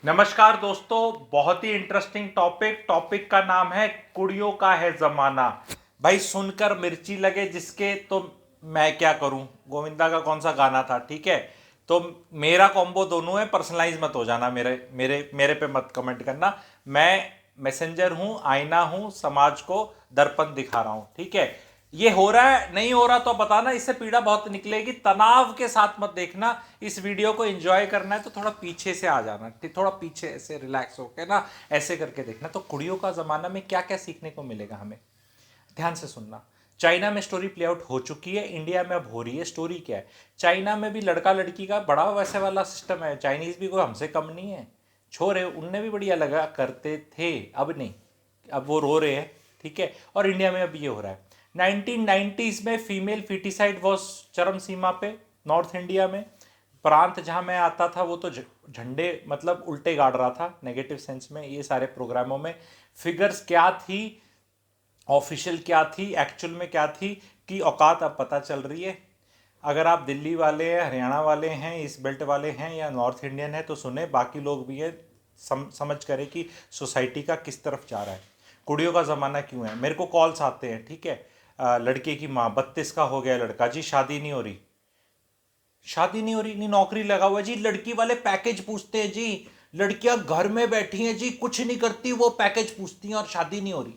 नमस्कार दोस्तों, बहुत ही इंटरेस्टिंग टॉपिक का नाम है कुड़ियों का है जमाना। भाई सुनकर मिर्ची लगे जिसके, तो मैं क्या करूं। गोविंदा का कौन सा गाना था, ठीक है। तो मेरा कॉम्बो दोनों है, पर्सनलाइज मत हो जाना, मेरे मेरे मेरे पे मत कमेंट करना। मैं मैसेंजर हूं, आईना हूं, समाज को दर्पण दिखा रहा हूं, ठीक है। ये हो रहा है नहीं हो रहा तो बताना, इससे पीड़ा बहुत निकलेगी। तनाव के साथ मत देखना। इस वीडियो को एंजॉय करना है तो थोड़ा पीछे से आ जाना, थोड़ा पीछे ऐसे रिलैक्स होकर ना, ऐसे करके देखना। तो कुड़ियों का जमाना में क्या क्या सीखने को मिलेगा हमें, ध्यान से सुनना। चाइना में स्टोरी प्ले आउट हो चुकी है, इंडिया में अब हो रही है। स्टोरी क्या है, चाइना में भी लड़का लड़की का बड़ा वैसे वाला सिस्टम है। चाइनीज भी कोई हमसे कम नहीं है, छोरे उनने भी बढ़िया लगा करते थे, अब नहीं, अब वो रो रहे हैं, ठीक है। और इंडिया में अब ये हो रहा है। 1990s में फीमेल फिटिसाइड वॉज चरम सीमा पे, नॉर्थ इंडिया में। प्रांत जहां मैं आता था वो तो झंडे मतलब उल्टे गाड़ रहा था, नेगेटिव सेंस में। ये सारे प्रोग्रामों में फिगर्स क्या थी, ऑफिशियल क्या थी, एक्चुअल में क्या थी, कि औकात अब पता चल रही है। अगर आप दिल्ली वाले हैं, हरियाणा वाले हैं, इस बेल्ट वाले हैं या नॉर्थ इंडियन है तो सुने, बाकी लोग भी हैं, समझ करें कि सोसाइटी का किस तरफ जा रहा है। कुड़ियों का ज़माना क्यों है। मेरे को कॉल्स आते हैं, ठीक है। लड़के की माँ, 32 का हो गया लड़का, जी शादी नहीं हो रही, शादी नहीं हो रही, नहीं नौकरी लगा हुआ है जी, लड़की वाले पैकेज पूछते हैं जी, लड़कियां घर में बैठी हैं जी, कुछ नहीं करती, वो पैकेज पूछती हैं और शादी नहीं हो रही।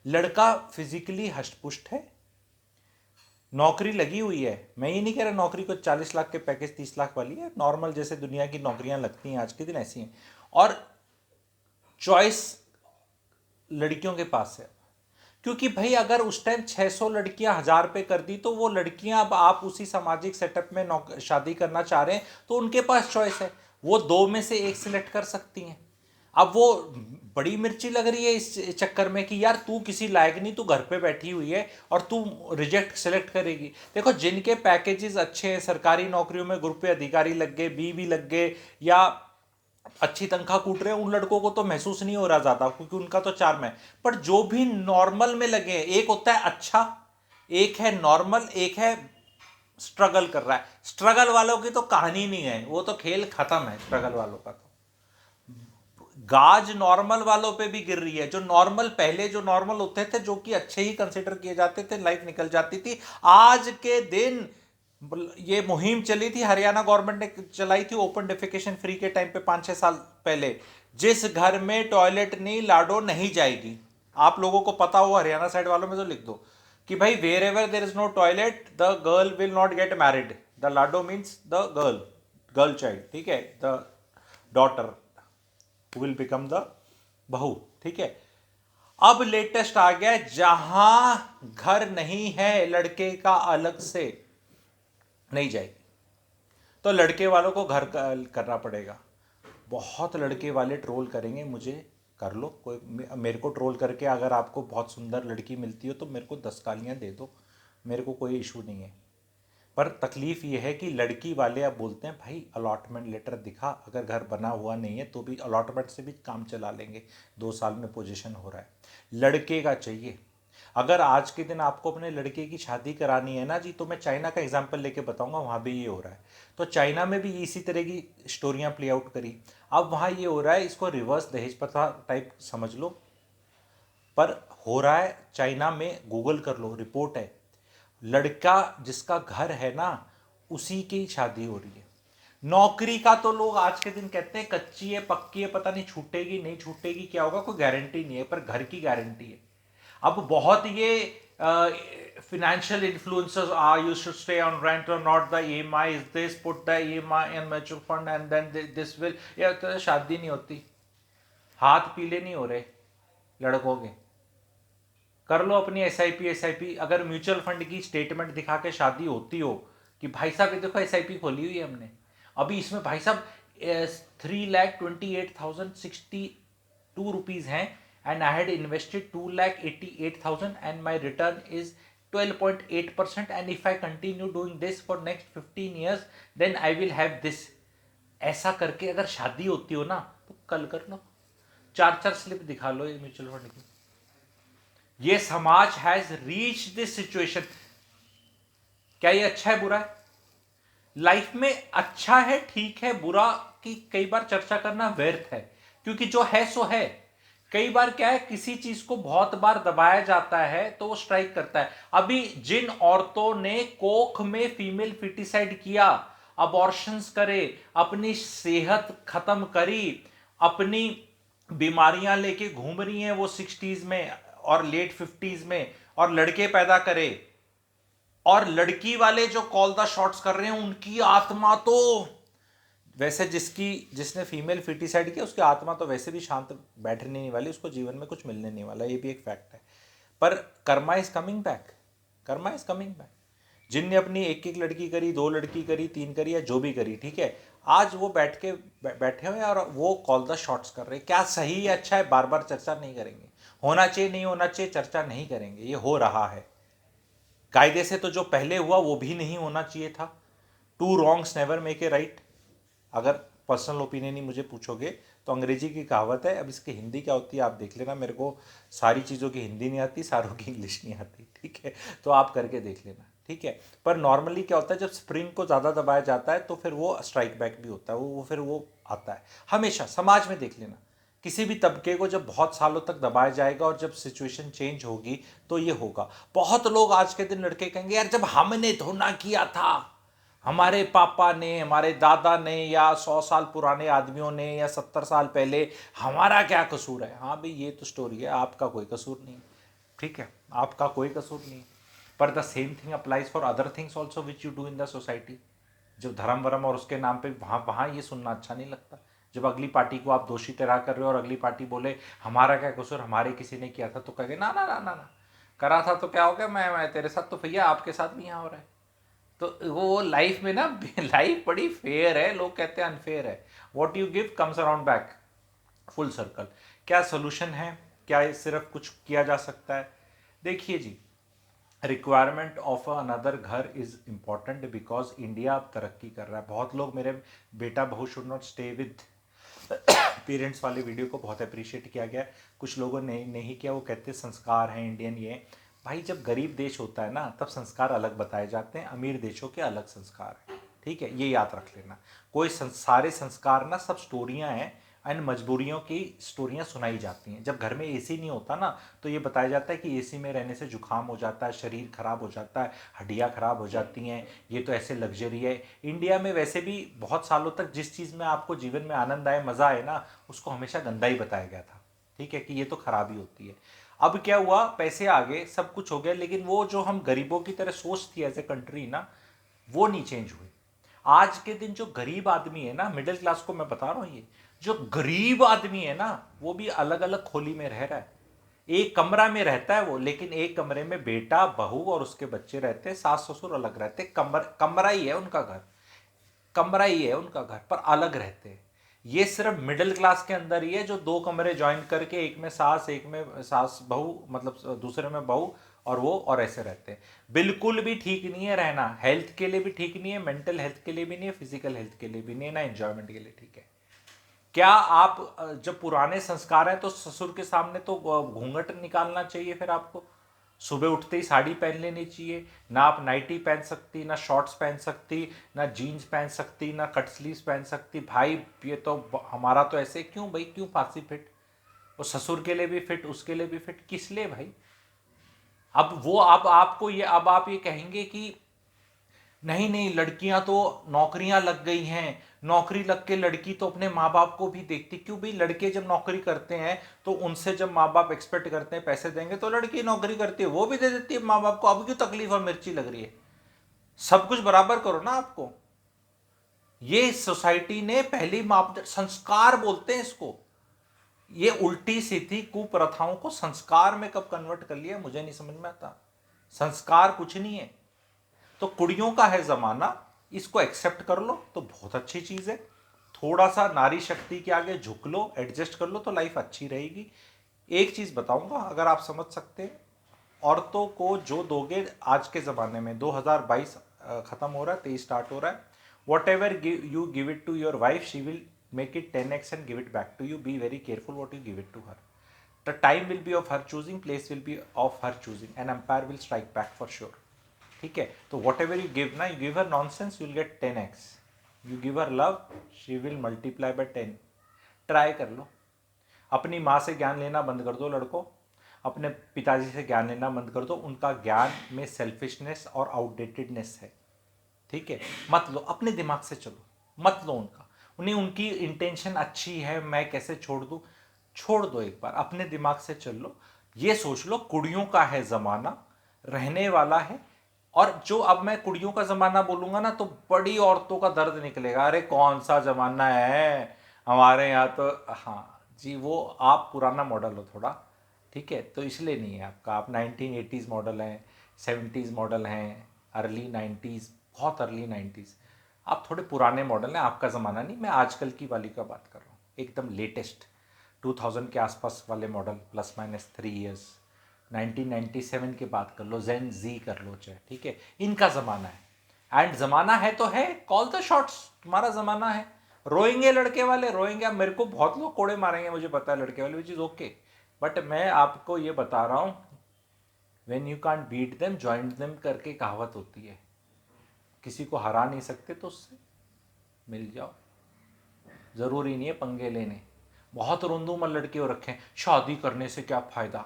लड़का फिजिकली हष्टपुष्ट है, नौकरी लगी हुई है। मैं ये नहीं कह रहा नौकरी को 40 लाख के पैकेज 30 लाख वाली है, नॉर्मल जैसे दुनिया की नौकरियां लगती हैं आज के दिन ऐसी हैं। और चॉइस लड़कियों के पास है, क्योंकि भाई अगर उस टाइम 600 लड़कियां 1000 पे कर दी, तो वो लड़कियां, अब आप उसी सामाजिक सेटअप में शादी करना चाह रहे हैं तो उनके पास चॉइस है, वो दो में से एक सिलेक्ट कर सकती हैं। अब वो बड़ी मिर्ची लग रही है इस चक्कर में कि यार तू किसी लायक नहीं, तू घर पे बैठी हुई है और तू रिजेक्ट सेलेक्ट करेगी। देखो जिनके पैकेजेस अच्छे हैं, सरकारी नौकरियों में ग्रुप पे अधिकारी लग गए, बी भी लग गए, या अच्छी तनख्वाह कूट रहे हैं, उन लड़कों को तो महसूस नहीं हो रहा ज्यादा, क्योंकि उनका तो चार्म है। पर जो भी नॉर्मल में लगे हैं, एक होता है अच्छा, एक है नॉर्मल, एक है स्ट्रगल कर रहा है। स्ट्रगल वालों की तो कहानी नहीं है, वो तो खेल खत्म है स्ट्रगल वालों का। तो गाज नॉर्मल वालों पे भी गिर रही है। जो नॉर्मल पहले जो नॉर्मल होते थे, जो कि अच्छे ही कंसिडर किए जाते थे, लाइफ निकल जाती थी। आज के दिन ये मुहिम चली थी, हरियाणा गवर्नमेंट ने चलाई थी, ओपन डेफिकेशन फ्री के टाइम पे 5-6 साल पहले। जिस घर में टॉयलेट नहीं, लाडो नहीं जाएगी। आप लोगों को पता हो, हरियाणा साइड वालों में तो लिख दो कि भाई wherever there is no toilet the girl will not get married. The lado means the girl, girl child, ठीक है, the daughter will become the bahu, ठीक है। अब लेटेस्ट आ गया, जहां घर नहीं है लड़के का अलग से, नहीं जाएगी, तो लड़के वालों को घर करना पड़ेगा। बहुत लड़के वाले ट्रोल करेंगे मुझे, कर लो, कोई मेरे को ट्रोल करके अगर आपको बहुत सुंदर लड़की मिलती हो तो मेरे को 10 गालियां दे दो, मेरे को कोई इशू नहीं है। पर तकलीफ ये है कि लड़की वाले अब बोलते हैं भाई अलॉटमेंट लेटर दिखा, अगर घर बना हुआ नहीं है तो भी अलॉटमेंट से भी काम चला लेंगे, 2 साल में पोजीशन हो रहा है। लड़के का चाहिए। अगर आज के दिन आपको अपने लड़के की शादी करानी है ना जी, तो मैं चाइना का एग्जाम्पल लेके बताऊंगा, वहाँ भी ये हो रहा है। तो चाइना में भी इसी तरह की स्टोरियाँ प्ले आउट करी। अब वहाँ ये हो रहा है, इसको रिवर्स दहेज प्रथा टाइप समझ लो, पर हो रहा है चाइना में। गूगल कर लो, रिपोर्ट है। लड़का जिसका घर है ना, उसी की शादी हो रही है। नौकरी का तो लोग आज के दिन कहते हैं कच्ची है पक्की है, पता नहीं छूटेगी नहीं छूटेगी, क्या होगा, कोई गारंटी नहीं है, पर घर की गारंटी है। अब बहुत ये financial influencers are you should stay on rent or not, the EMI is this, put the EMI in mutual fund and then this will, ये तो शादी नहीं होती, हाथ पीले नहीं हो रहे लड़कों के। कर लो अपनी एस आई पी। अगर म्यूचुअल फंड की स्टेटमेंट दिखा के शादी होती हो कि भाई साहब ये देखो SIP खोली हुई है हमने, अभी इसमें भाई साहब 3,28,062 रुपीज हैं, and I had invested 2,88,000 and my return is 12.8%, and if I continue doing this for next 15 years then I will have this. ऐसा करके अगर शादी होती हो ना तो कल कर लो, 4-4 स्लिप दिखा लो ये म्यूचुअल फंड की। ये समाज हैज रीच दिस सिचुएशन। क्या ये अच्छा है बुरा है? लाइफ में अच्छा है ठीक है, बुरा की कई बार चर्चा करना व्यर्थ है, क्योंकि जो है सो है। कई बार क्या है, किसी चीज को बहुत बार दबाया जाता है तो वो स्ट्राइक करता है। अभी जिन औरतों ने कोख में फीमेल फिटिसाइड किया, अबॉर्शंस करे, अपनी सेहत खत्म करी, अपनी बीमारियां लेके घूम रही हैं वो 60s में और लेट 50s में, और लड़के पैदा करे, और लड़की वाले जो कॉल द शॉट्स कर रहे हैं उनकी आत्मा तो वैसे, जिसने फीमेल फिटिसाइड किया उसकी आत्मा तो वैसे भी शांत बैठने नहीं वाली, उसको जीवन में कुछ मिलने नहीं वाला, ये भी एक फैक्ट है। पर Karma is coming back, Karma is coming back. जिनने अपनी एक एक लड़की करी, 2 लड़की करी, 3 करी, या जो भी करी, ठीक है, आज वो बैठे हुए हैं और वो कॉल द शॉट्स कर रहे हैं। क्या सही है, अच्छा है, बार बार चर्चा नहीं करेंगे। होना चाहिए नहीं होना चाहिए, चर्चा नहीं करेंगे, ये हो रहा है। कायदे से तो जो पहले हुआ वो भी नहीं होना चाहिए था। 2 wrongs never make a right. अगर पर्सनल ओपिनियन ही मुझे पूछोगे तो अंग्रेजी की कहावत है, अब इसकी हिंदी क्या होती है आप देख लेना। मेरे को सारी चीज़ों की हिंदी नहीं आती, सारों की इंग्लिश नहीं आती, ठीक है, तो आप करके देख लेना, ठीक है। पर नॉर्मली क्या होता है, जब स्प्रिंग को ज़्यादा दबाया जाता है तो फिर वो स्ट्राइक बैक भी होता है, वो फिर वो आता है। हमेशा समाज में देख लेना, किसी भी तबके को जब बहुत सालों तक दबाया जाएगा और जब सिचुएशन चेंज होगी तो ये होगा। बहुत लोग आज के दिन लड़के कहेंगे यार जब हमने तो ना किया था, हमारे पापा ने, हमारे दादा ने, या 100 साल पुराने आदमियों ने, या 70 साल पहले, हमारा क्या कसूर है। हाँ भाई ये तो स्टोरी है, आपका कोई कसूर नहीं, ठीक है, आपका कोई कसूर नहीं। पर the same thing applies for other things also which you do in the society. जब धर्म वरम और उसके नाम पे वहाँ वहाँ ये सुनना अच्छा नहीं लगता। जब अगली पार्टी को आप दोषी ठहरा कर रहे हो और अगली पार्टी बोले हमारा क्या कसूर, हमारे किसी ने किया था, तो कहेंगे ना ना ना ना ना, करा था तो क्या हो गया, मैं तेरे साथ तो भैया आपके साथ भी यहाँ हो रहा है। तो वो लाइफ में ना लाइफ बड़ी फेयर है, लोग कहते हैं अनफेयर है। What you give comes around back, full circle. क्या सोल्यूशन है, क्या ये सिर्फ कुछ किया जा सकता है? देखिए जी, रिक्वायरमेंट ऑफ अनदर घर इज इंपॉर्टेंट बिकॉज इंडिया अब तरक्की कर रहा है। बहुत लोग मेरे बेटा बहू should not stay with parents वाले वीडियो को बहुत अप्रिशिएट किया गया, कुछ लोगों ने नहीं किया, वो कहते हैं संस्कार हैं इंडियन ये। भाई जब गरीब देश होता है ना तब संस्कार अलग बताए जाते हैं, अमीर देशों के अलग संस्कार हैं, ठीक है, ये याद रख लेना। कोई सारे संस्कार ना सब स्टोरियां हैं, एंड मजबूरियों की स्टोरियां सुनाई जाती हैं। जब घर में एसी नहीं होता ना तो ये बताया जाता है कि एसी में रहने से जुकाम हो जाता है, शरीर खराब हो जाता है, हड्डियां खराब हो जाती हैं, ये तो ऐसे लग्जरी है। इंडिया में वैसे भी बहुत सालों तक जिस चीज़ में आपको जीवन में आनंद आए, मज़ा आए ना, उसको हमेशा गंदा ही बताया गया था, ठीक है, कि ये तो खराबी होती है। अब क्या हुआ, पैसे आ गए, सब कुछ हो गया, लेकिन वो जो हम गरीबों की तरह सोच थी एज ए कंट्री ना, वो नहीं चेंज हुई। आज के दिन जो गरीब आदमी है ना, मिडिल क्लास को मैं बता रहा हूं, ये जो गरीब आदमी है ना वो भी अलग अलग खोली में रह रहा है। एक कमरा में रहता है वो, लेकिन एक कमरे में बेटा बहू और उसके बच्चे रहते हैं, सास ससुर अलग रहते हैं, कमरा ही है उनका घर, कमरा ही है उनका घर, पर अलग रहते हैं। ये सिर्फ मिडिल क्लास के अंदर ही है, जो 2 कमरे ज्वाइन करके एक में सास, एक में सास बहू, मतलब दूसरे में बहू और वो, और ऐसे रहते हैं। बिल्कुल भी ठीक नहीं है रहना, हेल्थ के लिए भी ठीक नहीं है, मेंटल हेल्थ के लिए भी नहीं है, फिजिकल हेल्थ के लिए भी नहीं है, ना एंजॉयमेंट के लिए ठीक है। क्या आप जब पुराने संस्कार हैं तो ससुर के सामने तो घूंघट निकालना चाहिए, फिर आपको सुबह उठते ही साड़ी पहन लेनी चाहिए, ना आप नाइटी पहन सकती, ना शॉर्ट्स पहन सकती, ना जीन्स पहन सकती, ना कट स्लीव्स पहन सकती। भाई ये तो हमारा तो ऐसे क्यों भाई, क्यों फांसी फिट, वो ससुर के लिए भी फिट, उसके लिए भी फिट, किस लिए भाई? अब वो अब आपको ये, अब आप ये कहेंगे कि नहीं नहीं लड़कियां तो नौकरियां लग गई हैं, नौकरी लग के लड़की तो अपने माँ बाप को भी देखती। क्यों भाई, लड़के जब नौकरी करते हैं तो उनसे जब माँ बाप एक्सपेक्ट करते हैं पैसे देंगे, तो लड़की नौकरी करती है वो भी दे देती है माँ बाप को। अब क्यों तकलीफ और मिर्ची लग रही है? सब कुछ बराबर करो ना आपको। ये सोसाइटी ने पहली मापदंड, संस्कार बोलते हैं इसको, ये उल्टी सीधी कुप्रथाओं को संस्कार में कब कन्वर्ट कर लिया मुझे नहीं समझ में आता। संस्कार कुछ नहीं है। तो कुड़ियों का है जमाना, इसको एक्सेप्ट कर लो तो बहुत अच्छी चीज है। थोड़ा सा नारी शक्ति के आगे झुक लो, एडजस्ट कर लो तो लाइफ अच्छी रहेगी। एक चीज बताऊंगा, अगर आप समझ सकते हैं, औरतों को जो दोगे आज के ज़माने में, 2022 ख़त्म हो रहा है, 23 स्टार्ट हो रहा है, whatever you give it to your wife she will make it 10x and give it back to you. Be very careful what you give it to her. The time will be of her choosing, place will be of her choosing, an empire will strike back for sure, ठीक है। तो whatever you give ना, you give her nonsense, you will get 10x। You give her love, she will multiply by 10। Try कर लो। अपनी माँ से ज्ञान लेना बंद कर दो लड़कों, अपने पिताजी से ज्ञान लेना बंद कर दो। उनका ज्ञान में सेल्फिशनेस और आउटडेटेडनेस है, ठीक है। मत लो, अपने दिमाग से चलो, मत लो उनका। उन्हें उनकी इंटेंशन अच्छी है, मैं कैसे छोड़ दूँ, छोड़ दो। एक बार अपने दिमाग से चल लो। ये सोच लो कुड़ियों का है ज़माना, रहने वाला है। और जो अब मैं कुड़ियों का ज़माना बोलूँगा ना तो बड़ी औरतों का दर्द निकलेगा, अरे कौन सा ज़माना है हमारे यहाँ तो। हाँ जी, वो आप पुराना मॉडल हो थोड़ा, ठीक है, तो इसलिए नहीं है आपका। आप 1980s मॉडल हैं, 70s मॉडल हैं, अर्ली 90s, बहुत अर्ली 90s। आप थोड़े पुराने मॉडल हैं, आपका ज़माना नहीं। मैं आजकल की वाली का बात कर रहा हूँ, एकदम लेटेस्ट 2000 के आसपास वाले मॉडल, प्लस माइनस 3 इयर्स। 1997 की बात कर लो, जेन जी कर लो चाहे, ठीक है, इनका ज़माना है। एंड ज़माना है तो है, कॉल द शॉट्स, तुम्हारा ज़माना है। रोएंगे लड़के वाले, रोएंगे। अब मेरे को बहुत लोग कोड़े मारेंगे, मुझे पता है, लड़के वाले, विच इज़ ओके। बट मैं आपको ये बता रहा हूँ, when you can't beat them join them करके कहावत होती है। किसी को हरा नहीं सकते तो उससे मिल जाओ। ज़रूरी नहीं है पंगे लेने। बहुत रोंदूमल लड़के हो रखे हैं, शादी करने से क्या फ़ायदा।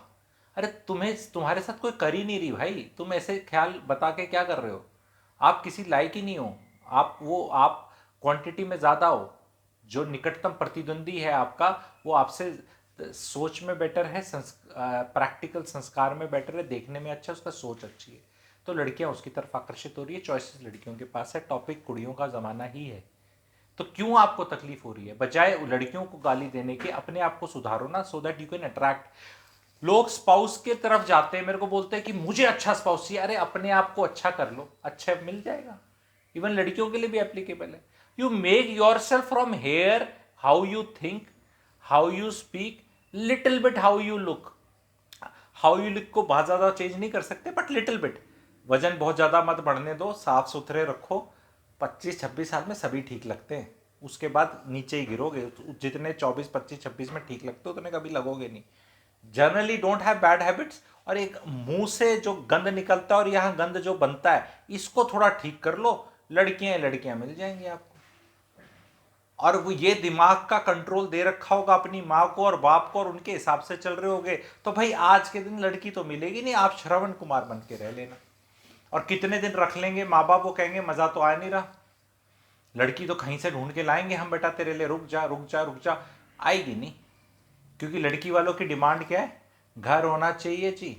अरे तुम्हें, तुम्हारे साथ कोई कर ही नहीं रही भाई, तुम ऐसे ख्याल बता के क्या कर रहे हो। आप किसी लायक ही नहीं हो। आप क्वांटिटी में ज़्यादा हो। जो निकटतम प्रतिद्वंदी है आपका, वो आपसे सोच में बेटर है, प्रैक्टिकल संस्कार में बेटर है, देखने में अच्छा, उसका सोच अच्छी है, तो लड़कियां उसकी तरफ आकर्षित हो रही है। चॉइसेस लड़कियों के पास है। टॉपिक कुड़ियों का ज़माना ही है। तो क्यों आपको तकलीफ हो रही है? बजाय लड़कियों को गाली देने के अपने आप को सुधारो ना, so that you can attract. लोग स्पाउस के तरफ जाते हैं, मेरे को बोलते हैं कि मुझे अच्छा स्पाउस चाहिए। अरे अपने आप को अच्छा कर लो, अच्छा मिल जाएगा। इवन लड़कियों के लिए भी एप्लीकेबल है। You make your self from here, how you think, how you speak, little bit how you look. How you look को बहुत ज़्यादा चेंज नहीं कर सकते, बट लिटिल बिट। वजन बहुत ज़्यादा मत बढ़ने दो, साफ सुथरे रखो। 25-26 साल में सभी ठीक लगते हैं, उसके बाद नीचे ही गिरोगे। जितने 24, 25, 26 में ठीक लगते हो उतने कभी लगोगे नहीं। Generally don't have bad habits. और एक मुंह से जो गंद निकलता है और यहाँ गंद जो बनता है, इसको थोड़ा ठीक कर लो। लड़कियां लड़कियां मिल जाएंगी आपको। और वो ये दिमाग का कंट्रोल दे रखा होगा अपनी माँ को और बाप को, और उनके हिसाब से चल रहे होगे, तो भाई आज के दिन लड़की तो मिलेगी नहीं। आप श्रवण कुमार बन के रह लेना। और कितने दिन रख लेंगे माँ बाप, वो कहेंगे मजा तो आ नहीं रहा, लड़की तो कहीं से ढूंढ के लाएंगे हम बेटा तेरे लिए, रुक जा रुक जा रुक जा। आएगी नहीं, क्योंकि लड़की वालों की डिमांड क्या है? घर होना चाहिए जी।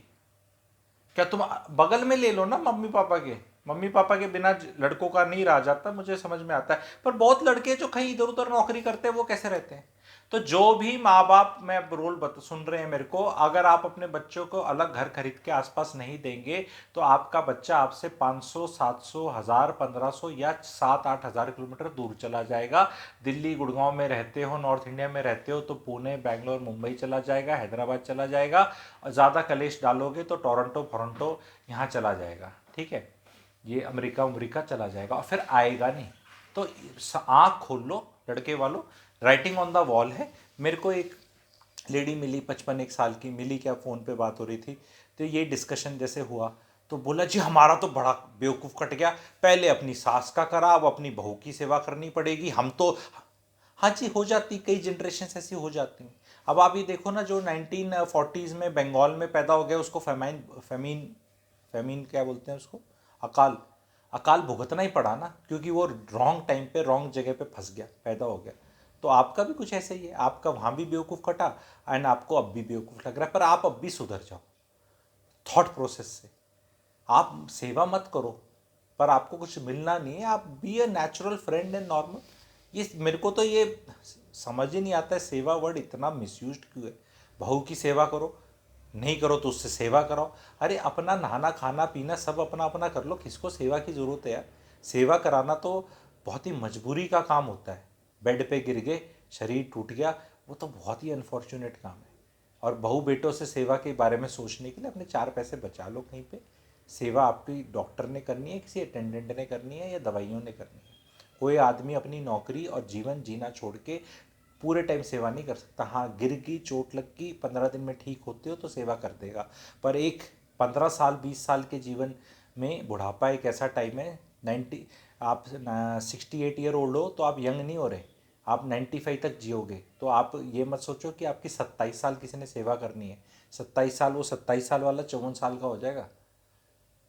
क्या तुम बगल में ले लो ना मम्मी पापा के, मम्मी पापा के बिना लड़कों का नहीं रहा जाता, मुझे समझ में आता है। पर बहुत लड़के जो कहीं इधर उधर नौकरी करते हैं वो कैसे रहते हैं? तो जो भी माँ बाप मैं रोल सुन रहे हैं मेरे को, अगर आप अपने बच्चों को अलग घर खरीद के आसपास नहीं देंगे तो आपका बच्चा आपसे 500, 700, 1000, 1500 या 7-8 हज़ार किलोमीटर दूर चला जाएगा। दिल्ली गुड़गांव में रहते हो, नॉर्थ इंडिया में रहते हो तो पुणे, बैंगलोर, मुंबई चला जाएगा, हैदराबाद चला जाएगा। और ज़्यादा कलेश डालोगे तो टोरंटो फोरंटो यहाँ चला जाएगा, ठीक है, ये अमेरिका अमेरिका चला जाएगा और फिर आएगा नहीं। तो आँख खोल लो लड़के वालों, राइटिंग ऑन द वॉल है। मेरे को एक लेडी मिली, 55 साल की मिली, क्या फ़ोन पे बात हो रही थी, तो ये डिस्कशन जैसे हुआ तो बोला जी हमारा तो बड़ा बेवकूफ़ कट गया, पहले अपनी सास का करा, अब अपनी बहू की सेवा करनी पड़ेगी हम तो। हाँ जी, हो जाती, कई जनरेशन ऐसी हो जाती हैं। अब आप ये देखो ना, जो 1940s में बंगाल में पैदा हो गया उसको फेमाइन फेमीन फेमीन क्या बोलते हैं उसको, अकाल, अकाल भुगतना ही पड़ा ना, क्योंकि वो रॉन्ग टाइम पे रॉन्ग जगह पे फंस गया, पैदा हो गया। तो आपका भी कुछ ऐसा ही है, आपका वहाँ भी बेवकूफ़ कटा एंड आपको अब भी बेवकूफ़ लग रहा है। पर आप अब भी सुधर जाओ थॉट प्रोसेस से। आप सेवा मत करो, पर आपको कुछ मिलना नहीं है, आप be a natural friend and normal. ये मेरे को तो ये समझ ही नहीं आता है, सेवा वर्ड इतना मिसयूज्ड क्यों है। बहू की सेवा करो, नहीं करो तो उससे सेवा कराओ। अरे अपना नहाना खाना पीना सब अपना अपना कर लो, किसको सेवा की ज़रूरत है यार? सेवा कराना तो बहुत ही मजबूरी का काम होता है। बेड पे गिर गए, शरीर टूट गया, वो तो बहुत ही अनफॉर्चुनेट काम है। और बहू बेटों से सेवा के बारे में सोचने के लिए अपने 4 पैसे बचा लो कहीं पे। सेवा आपकी डॉक्टर ने करनी है, किसी अटेंडेंट ने करनी है, या दवाइयों ने करनी है। कोई आदमी अपनी नौकरी और जीवन जीना छोड़ के पूरे टाइम सेवा नहीं कर सकता। हाँ, गिर गई, चोट लग गई, 15 दिन में ठीक होते हो तो सेवा कर देगा। पर एक 15 साल 20 साल के जीवन में बुढ़ापा एक ऐसा टाइम है, आप 68 ईयर ओल्ड हो तो आप यंग नहीं हो रहे, आप 95 तक जियोगे। तो आप ये मत सोचो कि आपकी 27 साल किसी ने सेवा करनी है, 27 साल वो 27 साल वाला 54 साल का हो जाएगा।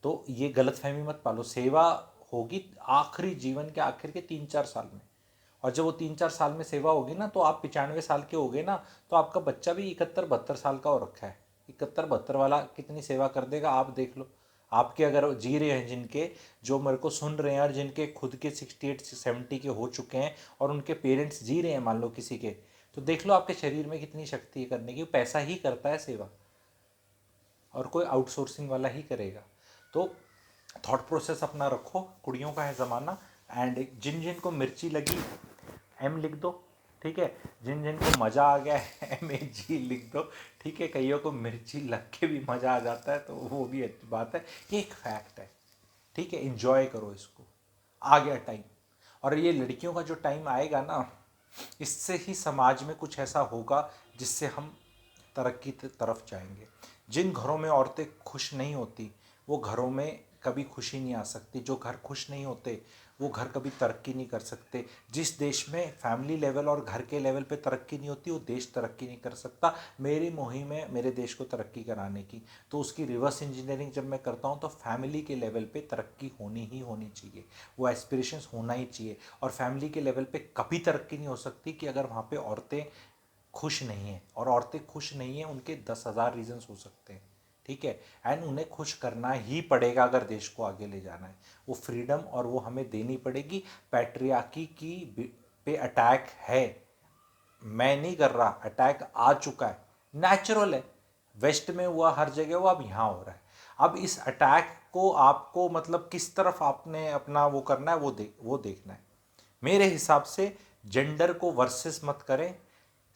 तो ये गलतफहमी मत पालो, सेवा होगी आखिरी जीवन के आखिर के 3-4 साल में। और जब वो 3-4 साल में सेवा होगी ना, तो आप 95 साल के हो गए ना, तो आपका बच्चा भी 71-72 साल का हो रखा है। 71-72 वाला कितनी सेवा कर देगा आप देख लो। आपके अगर जी रहे हैं जिनके, जो मेरे को सुन रहे हैं और जिनके खुद के 68-70 के हो चुके हैं और उनके पेरेंट्स जी रहे हैं मान लो किसी के, तो देख लो आपके शरीर में कितनी शक्ति है करने की। पैसा ही करता है सेवा, और कोई आउटसोर्सिंग वाला ही करेगा। तो थॉट प्रोसेस अपना रखो, कुड़ियों का है ज़माना। एंड जिन जिन को मिर्ची लगी एम लिख दो, ठीक है। जिन जिन को मज़ा आ गया है MAG लिख दो, ठीक है। कईयों को मिर्ची लग के भी मज़ा आ जाता है, तो वो भी अच्छी बात है, ये एक फैक्ट है, ठीक है। इंजॉय करो इसको, आ गया टाइम। और ये लड़कियों का जो टाइम आएगा ना, इससे ही समाज में कुछ ऐसा होगा जिससे हम तरक्की की तरफ जाएंगे। जिन घरों में औरतें खुश नहीं होती, वो घरों में कभी खुशी नहीं आ सकती। जो घर खुश नहीं होते, वो घर कभी तरक्की नहीं कर सकते। जिस देश में फैमिली लेवल और घर के लेवल पे तरक्की नहीं होती, वो देश तरक्की नहीं कर सकता। मेरी मुहिम है मेरे देश को तरक्की कराने की, तो उसकी रिवर्स इंजीनियरिंग जब मैं करता हूँ, तो फैमिली के लेवल पे तरक्की होनी ही होनी चाहिए, वो एस्पिरेशंस होना ही चाहिए। और फैमिली के लेवल पे कभी तरक्की नहीं हो सकती कि अगर वहाँ पे औरतें खुश नहीं हैं। और औरतें खुश नहीं हैं, उनके 10,000 रीजंस हो सकते हैं, ठीक है। एंड उन्हें खुश करना ही पड़ेगा अगर देश को आगे ले जाना है। वो फ्रीडम और वो हमें देनी पड़ेगी। पैट्रियार्की की पे अटैक है, मैं नहीं कर रहा, अटैक आ चुका है, नेचुरल है। वेस्ट में हुआ, हर जगह हुआ, अब यहाँ हो रहा है। अब इस अटैक को आपको मतलब किस तरफ आपने अपना वो करना है, वो देखना है। मेरे हिसाब से जेंडर को वर्सेस मत करें।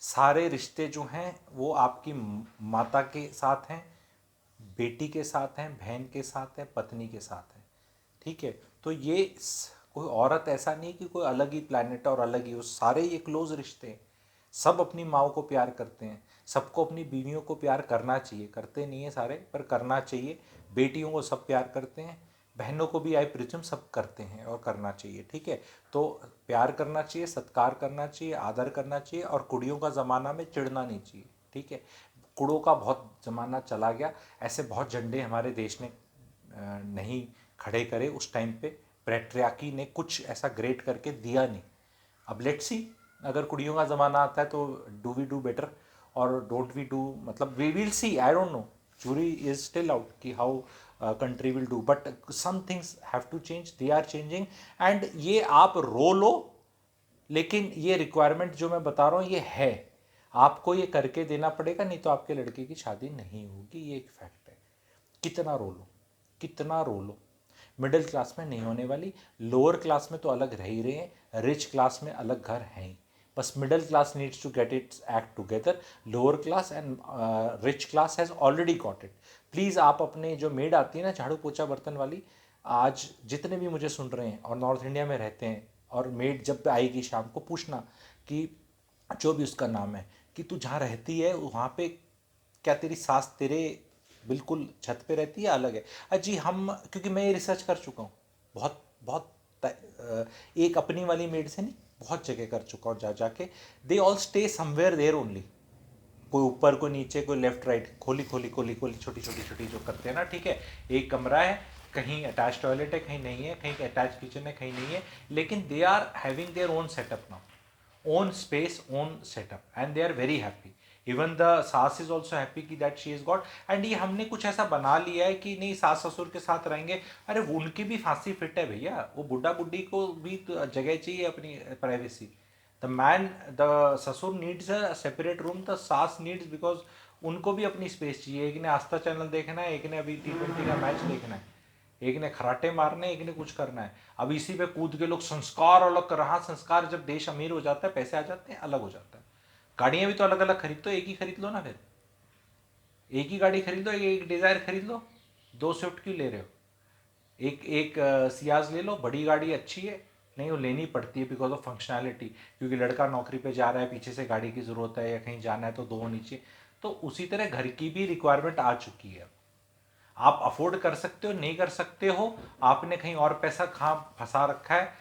सारे रिश्ते जो हैं वो आपकी माता के साथ हैं, बेटी के साथ हैं, बहन के साथ हैं, पत्नी के साथ हैं, ठीक है। तो ये कोई औरत ऐसा नहीं कि कोई अलग ही प्लानट और अलग ही, वो सारे ये क्लोज रिश्ते हैं। सब अपनी माओ को प्यार करते हैं, सबको अपनी बीवियों को प्यार करना चाहिए, करते नहीं है सारे पर करना चाहिए। बेटियों को सब प्यार करते हैं, बहनों को भी आई प्रिज्म सब करते हैं और करना चाहिए, ठीक है। तो प्यार करना चाहिए, सत्कार करना चाहिए, आदर करना चाहिए। और कुड़ियों का ज़माना में चिढ़ना नहीं चाहिए, ठीक है। कुड़ों का बहुत ज़माना चला गया, ऐसे बहुत झंडे हमारे देश ने नहीं खड़े करे उस टाइम पे। पैट्रियार्की ने कुछ ऐसा ग्रेट करके दिया नहीं। अब लेट्स सी, अगर कुड़ियों का ज़माना आता है तो डू वी डू बेटर और डोंट वी डू, मतलब we will see, I don't know, jury is still out कि how country will do, but some things have to change, they are changing। and ये आप रो लो, लेकिन ये requirement जो मैं बता रहा हूँ ये है, आपको ये करके देना पड़ेगा, नहीं तो आपके लड़के की शादी नहीं होगी, ये एक फैक्ट है। कितना रो लो, कितना रो लो, मिडिल क्लास में नहीं होने वाली। लोअर क्लास में तो अलग रह ही रहे हैं, रिच क्लास में अलग घर हैं ही। बस middle class needs to get its act together, lower class and rich class has already got it. Please आप अपने जो मेड आती है ना झाड़ू पोछा बर्तन वाली, आज जितने भी मुझे सुन रहे हैं और नॉर्थ इंडिया में रहते हैं, और मेड जब आएगी शाम को पूछना कि जो भी उसका नाम है, कि तू जहाँ रहती है वहाँ पे क्या तेरी सास तेरे बिल्कुल छत पे रहती है अलग है? जी हम, क्योंकि मैं ये रिसर्च कर चुका हूँ बहुत बहुत एक अपनी वाली मेड से नहीं, बहुत जगह कर चुका हूँ जा जाके। They all stay somewhere there only, कोई ऊपर कोई नीचे कोई लेफ्ट राइट, खोली खोली खोली खोली छोटी छोटी छोटी जो करते हैं ना, ठीक है। एक कमरा है, कहीं अटैच टॉयलेट है, कहीं नहीं है, कहीं अटैच किचन है, कहीं नहीं है, लेकिन they are having their own setup now, own space, own setup, and they are very happy. Even the saas is also happy कि that she is got. And ये हमने कुछ ऐसा बना लिया है कि नहीं सास ससुर के साथ रहेंगे, अरे वो उनकी भी फांसी फिट है भैया, वो बुढ़ा बुढ़ी को भी तो जगह चाहिए अपनी प्राइवेसी। द मैन, द ससुर needs a separate room, the सास नीड्स, बिकॉज उनको भी अपनी स्पेस चाहिए। एक ने आस्था चैनल देखना है, एक ने अभी T20 का मैच देखना है, एक ने खराटे मारने, एक ने कुछ करना है। अब इसी पे कूद के लोग संस्कार अलग कर रहा, संस्कार जब देश अमीर हो जाता है, पैसे आ जाते हैं, अलग हो जाता है। गाड़ियां भी तो अलग अलग खरीद, तो एक ही खरीद लो ना, फिर एक ही गाड़ी खरीद लो, एक डिजायर खरीद लो, दो स्विफ्ट क्यों ले रहे हो? एक एक सियाज ले लो, बड़ी गाड़ी अच्छी है, नहीं वो लेनी पड़ती है बिकॉज ऑफ फंक्शनैलिटी, क्योंकि लड़का नौकरी पे जा रहा है, पीछे से गाड़ी की ज़रूरत है, या कहीं जाना है तो दो नीचे। तो उसी तरह घर की भी रिक्वायरमेंट आ चुकी है। आप अफोर्ड कर सकते हो, नहीं कर सकते हो, आपने कहीं और पैसा कहाँ फंसा रखा है,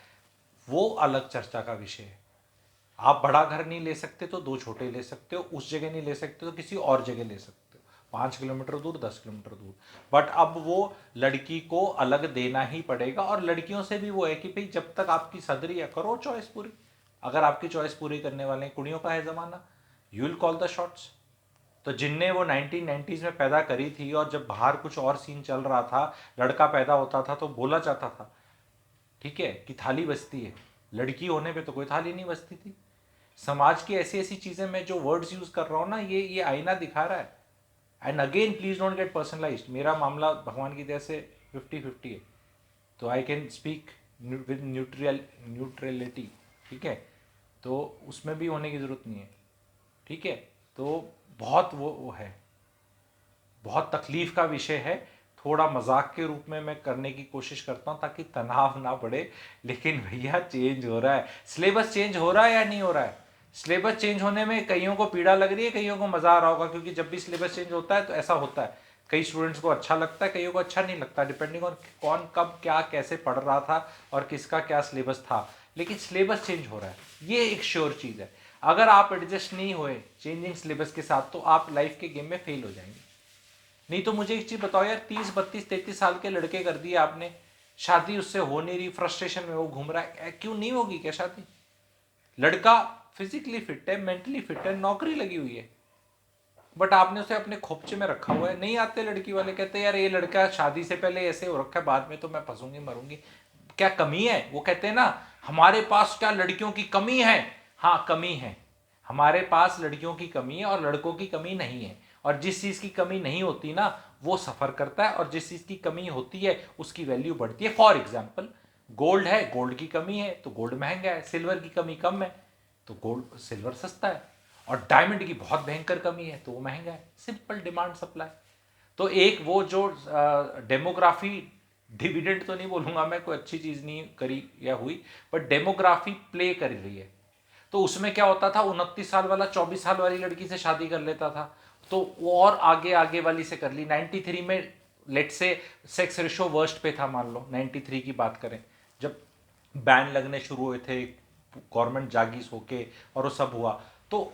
वो अलग चर्चा का विषय है। आप बड़ा घर नहीं ले सकते तो दो छोटे ले सकते हो, उस जगह नहीं ले सकते तो किसी और जगह ले सकते हो, 5 किलोमीटर दूर, 10 किलोमीटर दूर। बट अब वो लड़की को अलग देना ही पड़ेगा। और लड़कियों से भी वो है कि भाई जब तक आपकी सदरी है करो चॉइस पूरी। अगर आपकी चॉइस पूरी करने वाले हैं, कुड़ियों का है ज़माना, you will call the shots. तो जिनने वो 1990s में पैदा करी थी और जब बाहर कुछ और सीन चल रहा था, लड़का पैदा होता था तो बोला जाता था, ठीक है, कि थाली बचती है, लड़की होने पे तो कोई थाली नहीं बचती थी। समाज की ऐसी ऐसी चीज़ें मैं जो वर्ड्स यूज़ कर रहा हूँ ना, ये आईना दिखा रहा है। And again please don't get personalised. मेरा मामला भगवान की दया से 50-50 है, तो I can speak with neutrality, ठीक है, तो उसमें भी होने की ज़रूरत नहीं है, ठीक है। तो बहुत वो है, बहुत तकलीफ का विषय है। थोड़ा मजाक के रूप में मैं करने की कोशिश करता हूँ ताकि तनाव ना बढ़े, लेकिन भैया चेंज हो रहा है, सिलेबस चेंज हो रहा है या नहीं हो रहा है। सिलेबस चेंज होने में कईयों को पीड़ा लग रही है, कईयों को मजा आ रहा होगा, क्योंकि जब भी सिलेबस चेंज होता है तो ऐसा होता है, कई स्टूडेंट्स को अच्छा लगता है, कईयों को अच्छा नहीं लगता, डिपेंडिंग ऑन कौन कब क्या कैसे पढ़ रहा था और किसका क्या सिलेबस था। लेकिन सिलेबस चेंज हो रहा है, ये एक श्योर चीज़ है। अगर आप एडजस्ट नहीं हुए चेंजिंग सिलेबस के साथ तो आप लाइफ के गेम में फेल हो जाएंगे। नहीं तो मुझे एक चीज बताओ यार, 30, 32, 33 साल के लड़के कर दिए आपने, शादी उससे हो नहीं रही, फ्रस्ट्रेशन में वो घूम रहा है, क्यों नहीं होगी क्या शादी? लड़का फिजिकली फिट है, मेंटली फिट है, नौकरी लगी हुई है, बट आपने उसे अपने खोपचे में रखा हुआ है। नहीं आते लड़की वाले, कहते यार ये लड़का शादी से पहले ऐसे हो रखा है, बाद में तो मैं फंसूंगी मरूंगी। क्या कमी है? वो कहते हैं ना, हमारे पास क्या लड़कियों की कमी है? हाँ कमी है, हमारे पास लड़कियों की कमी है और लड़कों की कमी नहीं है। और जिस चीज की कमी नहीं होती ना वो सफर करता है, और जिस चीज की कमी होती है उसकी वैल्यू बढ़ती है। फॉर एग्जाम्पल, गोल्ड है, गोल्ड की कमी है तो गोल्ड महंगा है, सिल्वर की कमी कम है तो गोल्ड सिल्वर सस्ता है, और डायमंड की बहुत भयंकर कमी है तो वो महंगा है। Simple demand supply. तो एक वो जो डेमोग्राफी, डिविडेंड तो नहीं बोलूंगा मैं, कोई अच्छी चीज नहीं करी या हुई, बट डेमोग्राफी प्ले कर रही है। तो उसमें क्या होता था, 29 साल वाला 24 साल वाली लड़की से शादी कर लेता था, तो वो और आगे आगे वाली से कर ली। 93 में लेट से सेक्स रेशो वर्स्ट पे था, मान लो 93 की बात करें, जब बैन लगने शुरू हुए थे, गवर्नमेंट जागी सो के और वो सब हुआ, तो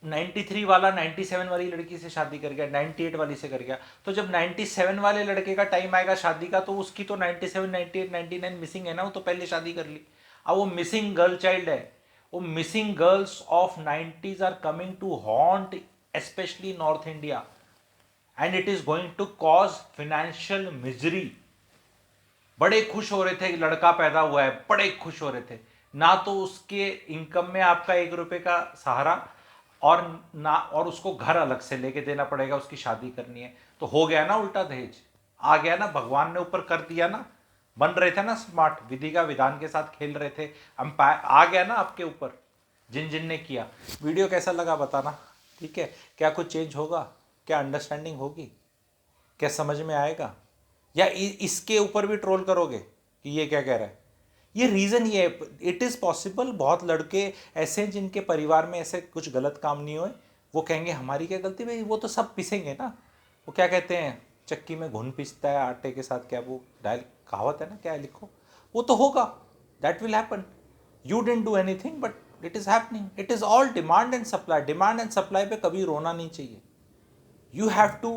93 वाला 97 वाली लड़की से शादी कर गया, 98 वाली से कर गया। तो जब 97 वाले लड़के का टाइम आएगा शादी का, तो उसकी तो 97, 98, 99 मिसिंग है ना, वो तो पहले शादी कर ली। अब वो मिसिंग गर्ल चाइल्ड है, वो missing girls of 90s are coming to haunt specially North India, and it is going to cause financial misery. बड़े खुश हो रहे थे कि लड़का पैदा हुआ है, बड़े खुश हो रहे थे, ना तो उसके इनकम में आपका 1 रुपए का सहारा, और ना, और उसको घर अलग से लेके देना पड़ेगा, उसकी शादी करनी है, तो हो गया ना उल्टा दहेज, आ गया ना, भगवान ने ऊपर कर दिया ना, बन रहे थे ना स्मार्ट, विधि का विधान के साथ खेल रहे थे, अंपायर आ गया ना आपके ऊपर, जिन जिन ने किया। वीडियो कैसा लगा बताना, ठीक है, क्या कुछ चेंज होगा, क्या अंडरस्टैंडिंग होगी, क्या समझ में आएगा, या इसके ऊपर भी ट्रोल करोगे कि ये क्या कह रहा है? ये रीज़न ये है, इट इज़ पॉसिबल, बहुत लड़के ऐसे हैं जिनके परिवार में ऐसे कुछ गलत काम नहीं हुए, वो कहेंगे हमारी क्या गलती भाई, वो तो सब पिसेंगे ना। वो क्या कहते हैं, चक्की में घुन पिसता है आटे के साथ, क्या वो डायल कहावत है ना, क्या है, लिखो, वो तो होगा, that will happen. You didn't do anything but it is happening. It is all demand and supply. Demand and supply पे कभी रोना नहीं चाहिए। You have to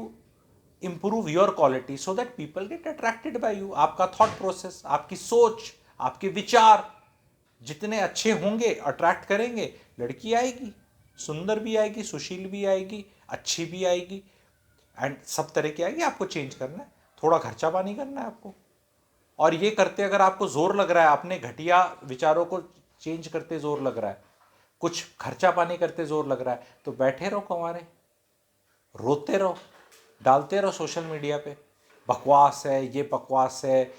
improve your quality so that people get attracted by you। आपका thought process, आपकी सोच, आपके विचार जितने अच्छे होंगे अट्रैक्ट करेंगे, लड़की आएगी, सुंदर भी आएगी, सुशील भी आएगी, अच्छी भी आएगी, एंड सब तरह की आएगी। आपको चेंज करना है, थोड़ा खर्चा पानी करना है आपको, और ये करते अगर आपको जोर लग रहा है, अपने घटिया विचारों को चेंज करते जोर लग रहा है, कुछ खर्चा पानी करते जोर लग रहा है, तो बैठे रहो कमारे, रोते रहो, डालते रहो सोशल मीडिया पे, बकवास है, ये बकवास है,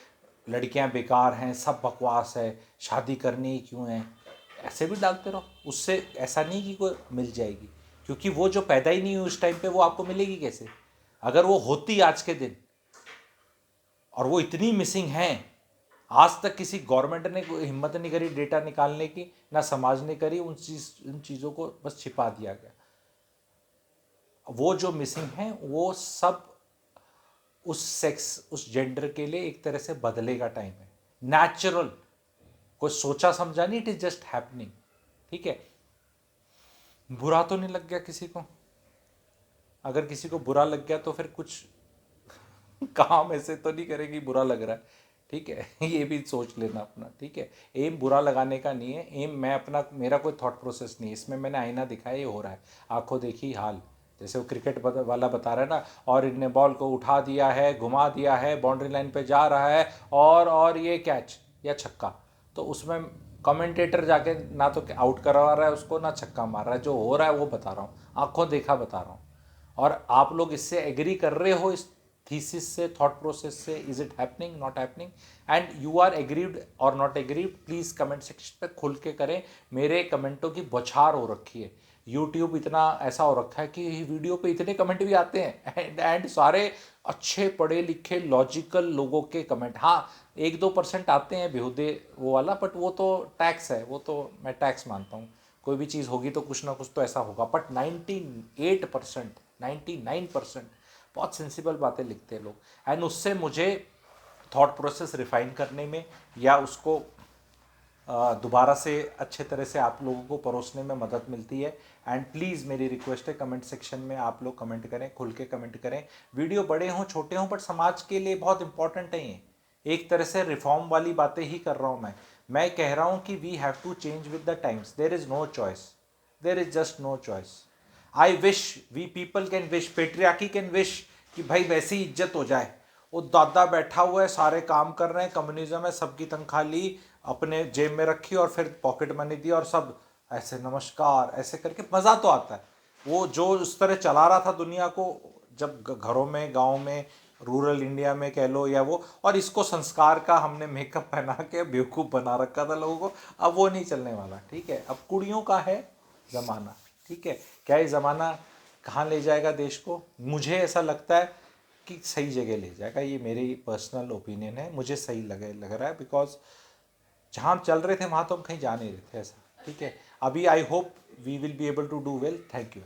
लड़कियां बेकार हैं, सब बकवास है, शादी करनी ही क्यों है, ऐसे भी डालते रहो। उससे ऐसा नहीं कि कोई मिल जाएगी, क्योंकि वो जो पैदा ही नहीं हुई उस टाइम पे वो आपको मिलेगी कैसे? अगर वो होती आज के दिन, और वो इतनी मिसिंग हैं, आज तक किसी गवर्नमेंट ने कोई हिम्मत नहीं करी डेटा निकालने की, ना समाज ने करी, उन चीज़ों को बस छिपा दिया गया। वो जो मिसिंग हैं वो सब उस सेक्स उस जेंडर के लिए एक तरह से बदले का टाइम है, नेचुरल, कोई सोचा समझा नहीं, इट इज जस्ट हैपनिंग। ठीक है, बुरा तो नहीं लग गया किसी को? अगर किसी को बुरा लग गया तो फिर कुछ काम ऐसे तो नहीं करेगी बुरा लग रहा है। ठीक है ये भी सोच लेना अपना। ठीक है, एम बुरा लगाने का नहीं है, एम मैं अपना, मेरा कोई थॉट प्रोसेस नहीं है इसमें। मैंने आईना दिखाया, ये हो रहा है, आंखों देखी हाल। जैसे वो क्रिकेट वाला बता रहा है ना, और इनने बॉल को उठा दिया है, घुमा दिया है, बाउंड्री लाइन पे जा रहा है, और ये कैच या छक्का। तो उसमें कमेंटेटर जाके ना तो आउट करवा रहा है उसको, ना छक्का मार रहा है, जो हो रहा है वो बता रहा हूँ, आंखों देखा बता रहा हूँ। और आप लोग इससे एग्री कर रहे हो, इस थीसिस से, थॉट प्रोसेस से, is it happening, not happening, and you are agreed or not agreed, please comment section पे खुल के करें। मेरे कमेंटों की बौछार हो रखी है, यूट्यूब इतना ऐसा हो रखा है कि वीडियो पे इतने कमेंट भी आते हैं एंड सारे अच्छे पढ़े लिखे लॉजिकल लोगों के कमेंट। हाँ 1-2% आते हैं बेहुदे वो वाला, बट वो तो टैक्स है, वो तो मैं टैक्स मानता हूँ। कोई भी चीज़ होगी तो कुछ ना कुछ तो ऐसा होगा, बट 98%, 99% बहुत सेंसिबल बातें लिखते हैं लोग, एंड उससे मुझे थॉट प्रोसेस रिफाइन करने में या उसको दोबारा से अच्छे तरह से आप लोगों को परोसने में मदद मिलती है। एंड प्लीज़ मेरी रिक्वेस्ट है, कमेंट सेक्शन में आप लोग कमेंट करें, खुल के कमेंट करें। वीडियो बड़े हों छोटे हों, बट समाज के लिए बहुत इंपॉर्टेंट है ये। एक तरह से रिफॉर्म वाली बातें ही कर रहा हूँ मैं कह रहा हूँ कि we have to change with the times, there is no choice, there is just no choice. I wish we people can wish, patriarchy can wish कि भाई वैसी इज्जत हो जाए। वो दादा बैठा हुआ है, सारे काम कर रहे हैं, कम्युनिज्म है, सबकी तनख्वाह ली, अपने जेब में रखी और फिर पॉकेट मनी दी, और सब ऐसे नमस्कार ऐसे करके मज़ा तो आता है। वो जो उस तरह चला रहा था दुनिया को, जब घरों में, गांव में, रूरल इंडिया में कह लो या वो, और इसको संस्कार का हमने मेकअप पहना के बेवकूफ़ बना रखा था लोगों को। अब वो नहीं चलने वाला। ठीक है, अब कुड़ियों का है ज़माना। ठीक है, क्या ये ज़माना कहाँ ले जाएगा देश को? मुझे ऐसा लगता है कि सही जगह ले जाएगा। ये मेरी पर्सनल ओपिनियन है, मुझे सही लग रहा है, बिकॉज जहाँ हम चल रहे थे वहाँ तो हम कहीं जा नहीं रहे थे ऐसा। ठीक है, अभी I hope we will be able to do well. Thank you.